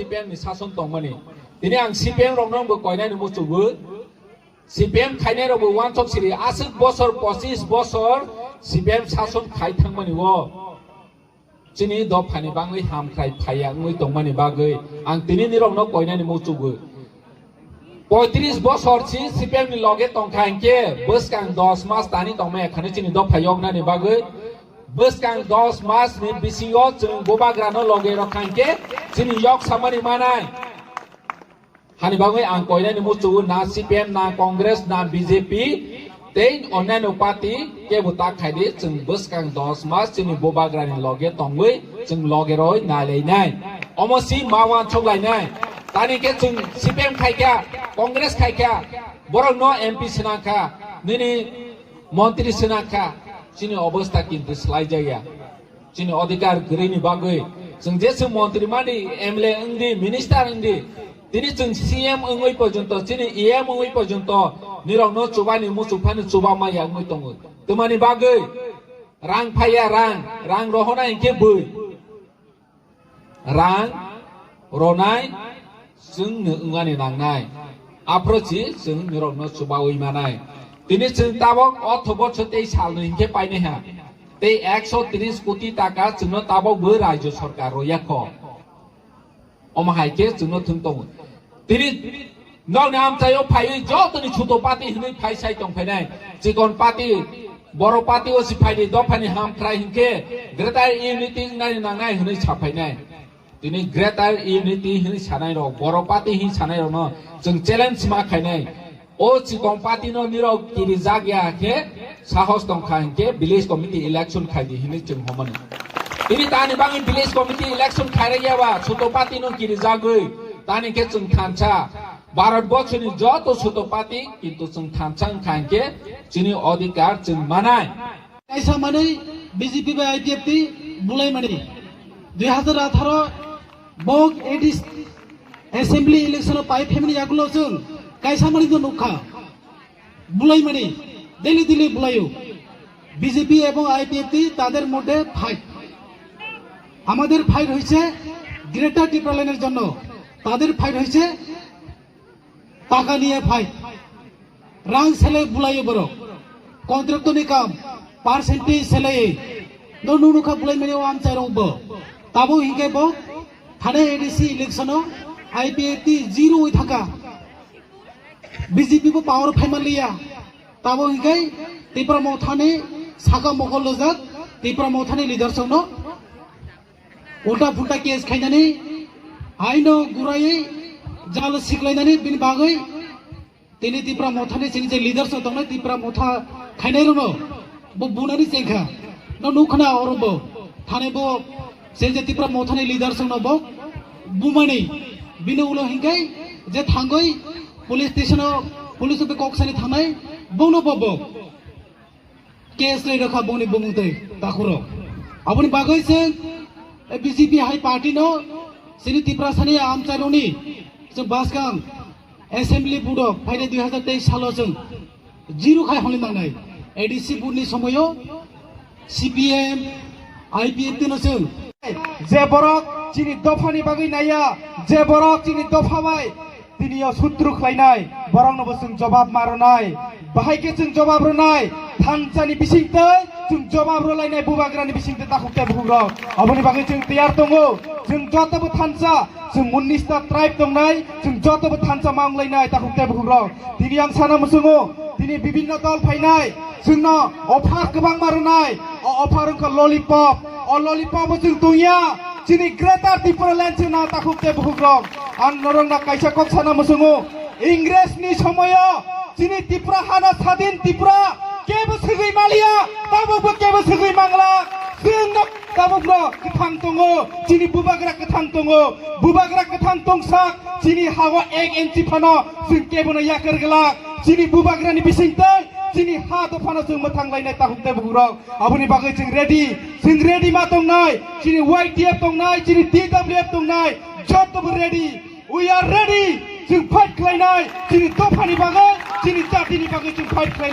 CPM ni sason tongmani tini ang CPM rok nong bo koinai ni musubu CPM khainai rok bo wansok siri asuk bosor 25 bosor CPM sason khai thangmani wo chini do phani bangai ham khai phaya ngui tongmani bagai ang tini ni rok no koinai ni musubu 35 বছর ছি CPM ni loge tongkhaingke beskang 10 mas tani tongme khane chini do phayok na ni bagai beskang 10 mas ni bisingo chung gobagrano loge rokhaingke chini yok samani manai hani bagai ang koina ni muchu na CPM na Congress na BJP tein onnaino party ke buta khaidi chung beskang 10 mas chini gobagrani loge tongui chung loge roi na leinai omosi mawan choklai nai tani ke chung CPM khaika Congress khaika borok no MP senaka nini মন্ত্রী senaka chini obostha kintu slai jaya chini adhikar grini bagai chung jesu মন্ত্রী mani MLA indi minister indi tini chung CM ongoi porjonto chini EM ongoi porjonto nirok no chubani musuphani chubama yangoi tongo tumani bagai rang phaya rang rohona inke bui rang ronai chung ngani nangnai approchi chung nirok no chubawi manai tini chung tabok othobo chotei salno inke paine ha tei 130 কোটি টাকা chung tabok bo rajyo sarkar royakho omahaike chung thungtong tini nok nam chayo phai jotoni chuto party hinui phai sai tong phainai chikon party boro party o si phai do phani ham khrai hinke greater unity ngai nangai hinui chaphainai tini greater unity hinui sanai ro boro party hi sanai ro no chung challenge ma khainai o chikon party no niro kiri jagya ke sahos tong khainke village committee election khaidi hinui chung homani tini tani bangi village committee election khaire yaba chuto party no kiri jagoi tani ke chung khancha ভারতবর্ষের যত ছোট party কিন্তু chung thamchang khainke chini adhikar chung manai kaisa manei BJP ba ITF bulai mani 2018 bok edis assembly election pai family yagulo chung kaisa mani do nukha bulai mani Delhi বুলাইও BJP এবং ITF তাদের মধ্যে fight আমাদের fight হইছে greater টিপ্রালাইনের জন্য তাদের fight হইছে টাকা নিয়ে ফাইট রাং ছেলে বুলাইও বড় কন্ট্রাক্টনি কাম পার্সেন্টেজ ছেলে ননু নুখা বুলাই মানে আম চাইরব তাবো হিকেব থানে এডিসি ইলেকশন আইপিএফ জিরো হই থাকা বিজেপি পাওয়ার ফাইমালিয়া তাবো হিকাই ত্রিপুরা মথানে সাকা মকল লজাক ত্রিপুরা মথানে লিডারশিপ নো উল্টা ফুল্টা কেস খাইনানি আইনো গুরাই জাল সিকলাইনানি বিন বাগै তিনি ত্রিপুরা মথানে চিনি যে লিডারশিপ দङ ত্রিপুরা মথা খাইনাই রনো বো বুনানি চেখা ন নুখনা অরব থানে বো যে যে ত্রিপুরা মথানে লিডারশিপ নো বো বুমানি বিনো উলো হিকাই যে থাঙ্গই পুলিশ স্টেশন পুলিশ বে ককসানি থানাই বনো বব কেস লাই রাখা বনি বমুতে তাকুরো আপনি বাগৈ যে বিজেপি হাই পার্টি নো সিনি ত্রিপুরা সানি আমচারনি जों बासगां एसेम्बली बुड फाइनाय 2023 सालाव जों जिरो खाय हलि नांनाय एडिसि बुडनि समयो सीपीएम आईपीएफ दिनो जों जे बरक चिनि दफानि बागै नाया जे बरक चिनि दफाबाय दिनियाव सुत्रु खायनाय बरंनोबो जों जवाब मारनाय बाहायके जों जवाब रनाय थांचानि बिसिंतै जों जवाब रलायनाय बुबाग्रानि बिसिंतै ताखुते बुग्रक अबनि बागै जों तयार दङो जों जतबो थांचा जों 19टा ट्राइब दंनाय जों जतबो थांचा मांगलायनाय ताखुते बुग्रक दिनि आं साना मुसुङो दिनि बिभिन्न दल फायनाय जोंनो अफार गोबां मारनाय अफार अंक ललिपप अ ललिपप जों दंया जोंनि ग्रेटार टिप्रालेण्ड जोंना ताखुते बुग्रक आं नरंना कायसा कक साना मुसुङो इंग्रेजनि समयो जोंनि टिप्रा हाना स्वाधीन टिप्रा केबो सगै मालिया ताबो केबो सगै मांगला जोंनो ताबो गोथां दङ जोंनि बुबाग्रा गोथां दङ बुबाग्रा गोथां दंसाक जोंनि हावा 1 इन्चि फानो जों केबोनो याकर गला जोंनि बुबाग्रानि बिसिंतै जोंनि हा दफानो जों मोथांलायनाय ताहुते बुग्रक आबुनि बागै जों रेडि मा दंनाय जोंनि वाइटिएफ दंनाय जोंनि टीडब्लिउएफ दंनाय जतबो रेडि वी आर रेडि जों फाइट खालायनाय जोंनि दफानि बागै जोंनि जातिनि बागै जों फाइट खालायनाय